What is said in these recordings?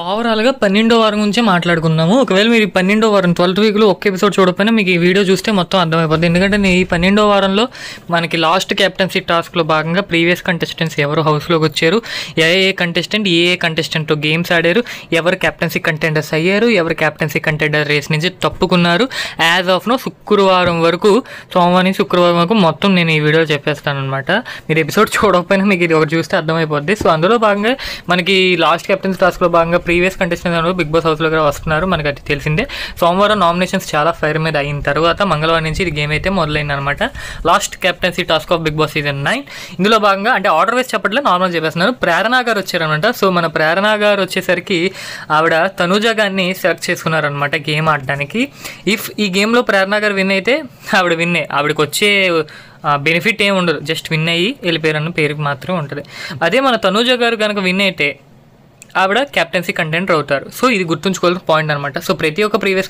ఓవరాల్గా 12వ వారం గురించే మాట్లాడుకుందాము. ఒకవేళ మీరు ఈ 12వ వారం 12th వీక్లో ఒక్క ఎపిసోడ్ చూడకపోయినా మీకు ఈ వీడియో చూస్తే మొత్తం అర్థమైపోతుంది. ఎందుకంటే ఈ 12వ వారంలో మనకి లాస్ట్ క్యాప్టెన్సీ టాస్క్లో భాగంగా ప్రీవియస్ కంటెస్టెంట్స్ ఎవరు హౌస్లోకి వచ్చారు, ఏ కంటెస్టెంట్తో గేమ్స్ ఆడారు, ఎవరు క్యాప్టెన్సీ కంటెండర్స్ అయ్యారు, ఎవరు క్యాప్టెన్సీ కంటెండర్ రేస్ నుంచి తప్పుకున్నారు. యాజ్ ఆఫ్ నో శుక్రవారం వరకు, సోమవారం నుంచి శుక్రవారం వరకు మొత్తం నేను ఈ వీడియోలో చెప్పేస్తాను అనమాట. మీరు ఎపిసోడ్ చూడకపోయినా మీకు ఇది ఒకటి చూస్తే అర్థమైపోద్ది. సో అందులో భాగంగా మనకి లాస్ట్ క్యాప్టెన్సీ టాస్క్లో భాగంగా ప్రీవియస్ కంటెస్టెంట్స్ బిగ్ బాస్ హౌస్లోకి వస్తున్నారు, మనకి అది తెలిసిందే. సోమవారం నామినేషన్స్ చాలా ఫైర్ మీద అయిన తర్వాత మంగళవారం నుంచి ఇది గేమ్ అయితే మొదలైంది అనమాట. Last captaincy task of Bigg Boss season 9. ఇందులో భాగంగా అంటే ఆర్డర్ వేసి చెప్పట్లే, నార్మల్ చెప్పేస్తున్నారు. ప్రేరణ గారు వచ్చారనమాట. సో మన ప్రేరణ గారు వచ్చేసరికి ఆవిడ తనూజ గారిని సెలెక్ట్ చేసుకున్నారనమాట గేమ్ ఆడడానికి. ఇఫ్ ఈ గేమ్లో ప్రేరణ గారు విన్ అయితే ఆవిడకి వచ్చే బెనిఫిట్ ఏమి ఉండదు, జస్ట్ విన్ అయ్యి వెళ్ళిపోయారన్న పేరుకి మాత్రమే ఉంటుంది. అదే మన తనూజ గారు కనుక విన్ అయితే ఆవిడ క్యాప్టెన్సీ కంటెండర్ అవుతారు. సో ఇది గుర్తుంచుకోవాల్సిన పాయింట్ అనమాట. సో ప్రతి ఒక్క ప్రీవియస్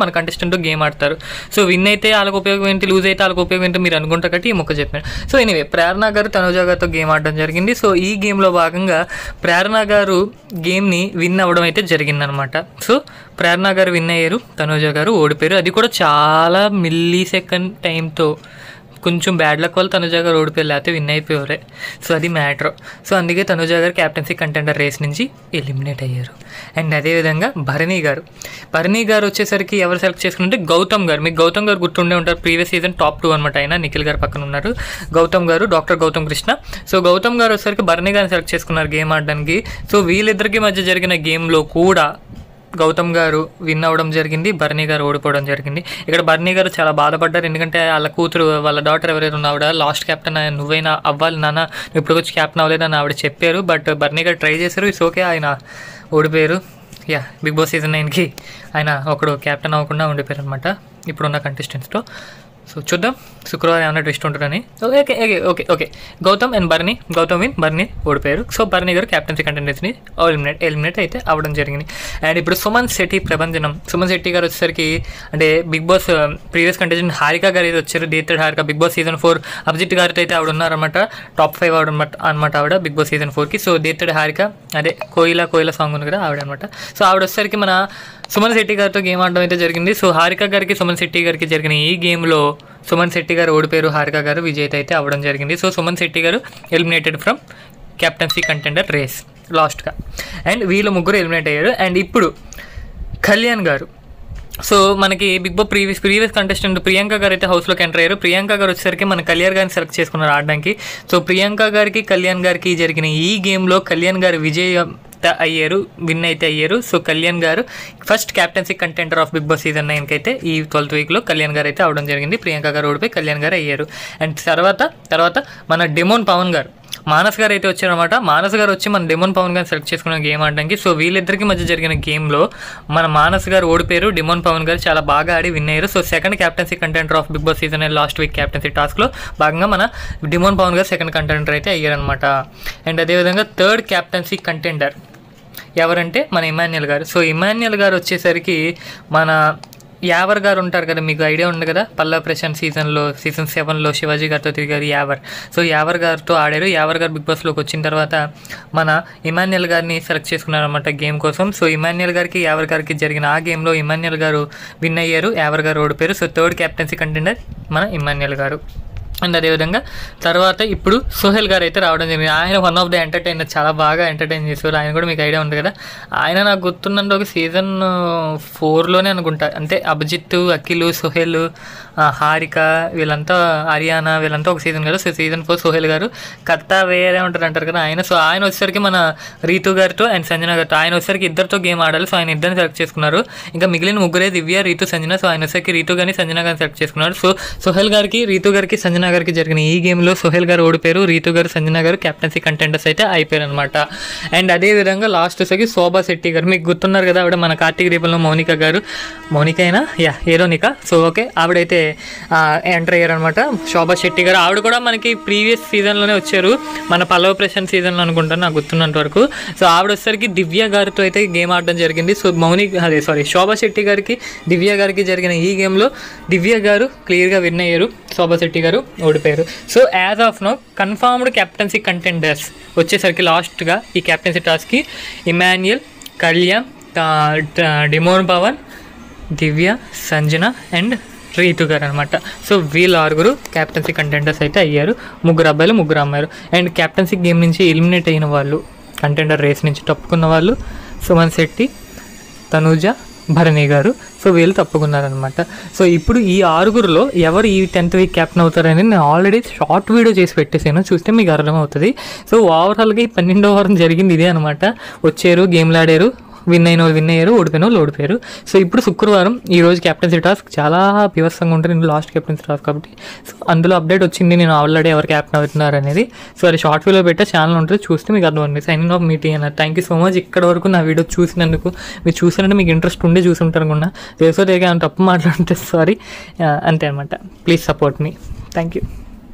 మన కంటెస్టెంట్ గేమ్ ఆడతారు. సో విన్ అయితే వాళ్ళకి ఉపయోగం ఏంటి, లూజ్ అయితే వాళ్ళకి ఉపయోగం ఏంటో మీరు అనుకుంటారు కాబట్టి ఈ మొక్క చెప్పాను. సో ఎనీవే ప్రేరణ గారు తనూజ గారితో గేమ్ ఆడడం జరిగింది. సో ఈ గేమ్లో భాగంగా ప్రేరణ గారు గేమ్ని విన్ అవ్వడం అయితే జరిగిందనమాట. సో ప్రేరణ గారు విన్ అయ్యారు, తనూజ గారు ఓడిపోయారు. అది కూడా చాలా మిల్లీ సెకండ్ టైంతో. కొంచెం బ్యాడ్ లక్ వల్ల తనూజ గారు ఓడిపోయారు, లేకపోతే విన్ అయిపోయారే. సో అది మ్యాటర్. సో అందుకే తనూజ గారు క్యాప్టెన్సీ కంటెండర్ రేస్ నుంచి ఎలిమినేట్ అయ్యారు. అండ్ అదేవిధంగా భరణి గారు వచ్చేసరికి ఎవరు సెలెక్ట్ చేసుకుంటే గౌతమ్ గారు. మీకు గౌతమ్ గారు గుర్తుండే ఉంటారు, ప్రీవియస్ సీజన్ టాప్ 2 అనమాట. ఆయన నిఖిల్ గారు పక్కన ఉన్నారు. గౌతమ్ గారు, డాక్టర్ గౌతమ్ కృష్ణ. సో గౌతమ్ గారు వచ్చేసరికి భరణి గారిని సెలెక్ట్ చేసుకున్నారు గేమ్ ఆడడానికి. సో వీళ్ళిద్దరికి మధ్య జరిగిన గేమ్లో కూడా గౌతమ్ గారు విన్ అవ్వడం జరిగింది, భరణి గారు ఓడిపోవడం జరిగింది. ఇక్కడ భరణి గారు చాలా బాధపడ్డారు, ఎందుకంటే వాళ్ళ కూతురు, వాళ్ళ డాటర్ ఎవరైతే ఉన్నా ఆవిడ లాస్ట్ క్యాప్టెన్ నువ్వైనా అవ్వాలి నాన్న, ఇప్పుడు వచ్చి క్యాప్టెన్ అవ్వలేదని ఆవిడ చెప్పారు. బట్ భరణి గారు ట్రై చేశారు, ఇట్స్ ఓకే, ఆయన ఓడిపోయారు. బిగ్ బాస్ సీజన్ 9కి ఆయన ఒకడు క్యాప్టెన్ అవ్వకుండా ఉండిపోయారు అనమాట ఇప్పుడున్న కంటెస్టెంట్స్తో. సో చూద్దాం శుక్రవారం ఏమైనా ట్విస్ట్ ఉంటుందని. Okay Gautham and Gautham win, Bharani ఓడిపోయారు. So Bharani garu captaincy కంటెండర్స్ని eliminate అయితే అవ్వడం జరిగింది. అండ్ ఇప్పుడు సుమన్ శెట్టి గారు వచ్చేసరికి అంటే Bigg Boss previous contestant Harika garu అయితే వచ్చారు, dated Harika. Bigg Boss season 4 Abhijeet గారితో అయితే ఆవిడ ఉన్నారనమాట, టాప్ 5 అనమాట ఆవిడ బిగ్ బాస్ సీజన్ 4కి. సో డేటెడ్ హారిక, అదే కోయిల సాంగ్ ఉంది కదా ఆవిడ అనమాట. సో ఆవిడ వచ్చేసరికి మన సుమన్ శెట్టి గారితో గేమ్ ఆడడం అయితే జరిగింది. సో హారిక గారికి, సుమన్ శెట్టి గారికి జరిగిన ఈ గేమ్లో సుమన్ శెట్టి గారు ఓడిపోయారు, హారిక గారు విజేత అయితే అవ్వడం జరిగింది. So Suman Shetty garu eliminated from captaincy contender race లాస్ట్గా. అండ్ వీళ్ళు ముగ్గురు ఎలిమినేట్ అయ్యారు. అండ్ ఇప్పుడు కళ్యాణ్ గారు. సో మనకి Bigg Boss previous contestant Priyanka garu అయితే హౌస్లోకి ఎంటర్ అయ్యారు. ప్రియాంక గారు వచ్చేసరికి మన కళ్యాణ్ గారిని సెలెక్ట్ చేసుకున్నారు ఆడడానికి. సో ప్రియాంక గారికి, కళ్యాణ్ గారికి జరిగిన ఈ గేమ్లో కళ్యాణ్ గారు విన్ అయితే అయ్యారు. So Kalyan garu first captaincy contender of Bigg Boss season 9కి అయితే ఈ 12th వీక్లో కళ్యాణ్ గారు అయితే అవడం జరిగింది. ప్రియాంక గారు ఓడిపోయి కళ్యాణ్ గారు అయ్యారు. అండ్ తర్వాత మన డెమోన్ పవన్ గారు, మానస్ గారు అయితే వచ్చారనమాట. మానస్ గారు వచ్చి మన డెమోన్ పవన్ గారు సెలెక్ట్ చేసుకున్న గేమ్ ఆడడానికి. సో వీళ్ళిద్దరికి మధ్య జరిగిన గేమ్లో మన మానస్ గారు ఓడిపోయారు, డెమోన్ పవన్ గారు చాలా బాగా ఆడి విన్ అయ్యారు. So second captaincy contender of Bigg Boss season last week captaincy టాస్క్లో భాగంగా మన demon Pawan garu second contender అయితే అయ్యారనమాట. అండ్ అదేవిధంగా థర్డ్ క్యాప్టెన్సీ కంటెండర్ ఎవరంటే మన ఇమాన్యుయల్ గారు. సో ఇమాన్యుయల్ గారు వచ్చేసరికి మన యావర్ గారు ఉంటారు కదా, మీకు ఐడియా ఉంది కదా, పల్లవ ప్రశాంత్ సీజన్ 7లో శివాజీ గారితో తిరిగారు యావర్. సో యావర్ గారితో ఆడారు. యావర్ గారు బిగ్ బాస్లోకి వచ్చిన తర్వాత మన ఇమాన్యుయల్ గారిని సెలెక్ట్ చేసుకున్నారనమాట గేమ్ కోసం. సో ఇమాన్యుయల్ గారికి, యావర్ గారికి జరిగిన ఆ గేమ్లో ఇమాన్యుయల్ గారు విన్ అయ్యారు, యావర్ గారు ఓడిపోయారు. సో థర్డ్ క్యాప్టెన్సీ కంటెండర్ మన ఇమాన్యుయల్ గారు. అండ్ అదేవిధంగా తర్వాత ఇప్పుడు సోహెల్ గారు అయితే రావడం జరిగింది. ఆయన వన్ ఆఫ్ ద ఎంటర్టైనర్, చాలా బాగా ఎంటర్టైన్ చేసేవారు. ఆయన కూడా మీకు ఐడియా ఉంది కదా. ఆయన నాకు గుర్తున్నంత ఒక సీజన్ 4లోనే అనుకుంటా, అంటే అభిజిత్, అఖిల్, సోహెల్, హారిక వీళ్ళంతా, హరియానా వీళ్ళంతా ఒక సీజన్ కదా. సో సీజన్ 4 సోహెల్ గారు, కర్త వేరే ఉంటారు అంటారు కదా ఆయన. సో ఆయన వచ్చేసరికి మన రీతు గారితో అండ్ సంజన గారితో, ఆయన వచ్చేసరికి ఇద్దరితో గేమ్ ఆడాలి. సో ఆయన ఇద్దరిని సెలెక్ట్ చేసుకున్నారు. ఇంకా మిగిలిన ముగ్గురే దివ్య, రీతు, సంజన. సో ఆయన వచ్చేసరికి రీతు గారిని, సంజన గారిని సెలెక్ట్ చేసుకున్నారు. సో సోహెల్ గారికి, రీతు గారికి, సంజన గారికి జరిగిన ఈ గేమ్లో సోహెల్ గారు ఓడిపోయారు, రీతు గారు, సంజన గారు క్యాప్టెన్సీ కంటెండర్స్ అయితే అయిపోయారు అనమాట. అండ్ అదేవిధంగా లాస్ట్ వచ్చేసరికి శోభా శెట్టి గారు, మీకు గుర్తున్నారు కదా ఆవిడ మన కార్తీక దీపంలో మౌనికైనా హీరోనిక. సో ఓకే, ఆవిడైతే ఎంటర్ అయ్యారనమాట శోభా శెట్టి గారు. ఆవిడ కూడా మనకి ప్రీవియస్ సీజన్లోనే వచ్చారు, మన పల్లవ ప్రశాంత్ సీజన్లో అనుకుంటాను నాకు గుర్తున్నంత వరకు. సో ఆవిడ వచ్చేసరికి దివ్య గారితో అయితే గేమ్ ఆడడం జరిగింది. సో శోభా శెట్టి గారికి, దివ్య గారికి జరిగిన ఈ గేమ్లో దివ్య గారు క్లియర్గా విన్ అయ్యారు, శోభా శెట్టి గారు ఓడిపోయారు. So as of now confirmed captaincy contenders వచ్చేసరికి లాస్ట్గా ఈ క్యాప్టెన్సీ టాస్క్కి Emmanuel, Kalyan, Demon Pavan, Divya, Sanjana and Rithu గారు అనమాట. సో వీళ్ళు 6 క్యాప్టెన్సీ కంటెండర్స్ అయితే అయ్యారు. 3 అబ్బాయిలు 3 అమ్మాయిలు. అండ్ క్యాప్టెన్సీ గేమ్ నుంచి ఎలిమినేట్ అయిన వాళ్ళు, కంటెండర్ రేస్ నుంచి తప్పుకున్న వాళ్ళు సుమన్ శెట్టి, తనూజ, భరణి గారు. సో వీళ్ళు తప్పుకున్నారనమాట. సో ఇప్పుడు ఈ 6లో ఎవరు ఈ 10th వీక్ క్యాప్టెన్ అవుతారని నేను ఆల్రెడీ షార్ట్ వీడియో చేసి పెట్టేసాను, చూస్తే మీకు అర్థమవుతుంది. సో ఓవరాల్గా ఈ 12వ వారం జరిగింది ఇదే అనమాట. వచ్చారు, గేమ్లు ఆడారు, విన్ అయిన వాళ్ళు విన్ అయ్యారు, ఓడిపోయిన వాళ్ళు ఓడిపోయారు. సో ఇప్పుడు శుక్రవారం ఈరోజు క్యాప్టెన్సీ టాస్క్ చాలా పీవస్సంగా ఉంటుంది. నేను లాస్ట్ క్యాప్టెన్సీ టాస్క్ కాబట్టి సో అందులో అప్డేట్ వచ్చింది, నేను ఆల్రెడీ ఎవరు క్యాప్టెన్ అవుతున్నారు అనేది. సో అది షార్ట్ వీడియో పెట్టే ఛానల్ ఉంటుంది, చూస్తే మీకు అర్థమవుతుంది. సైనింగ్ ఆఫ్ మీటింగ్ అన్నారు. థ్యాంక్ యూ సో మచ్ ఇక్కడ వరకు నా వీడియో చూసినందుకు. మీరు చూసినట్టు మీకు ఇంట్రెస్ట్ ఉండే చూసుంటారు అనుకున్నా. తెలుసో లేక తప్పు మాట్లాడితే సారీ, అంతే అనమాట. Please support me. Thank you.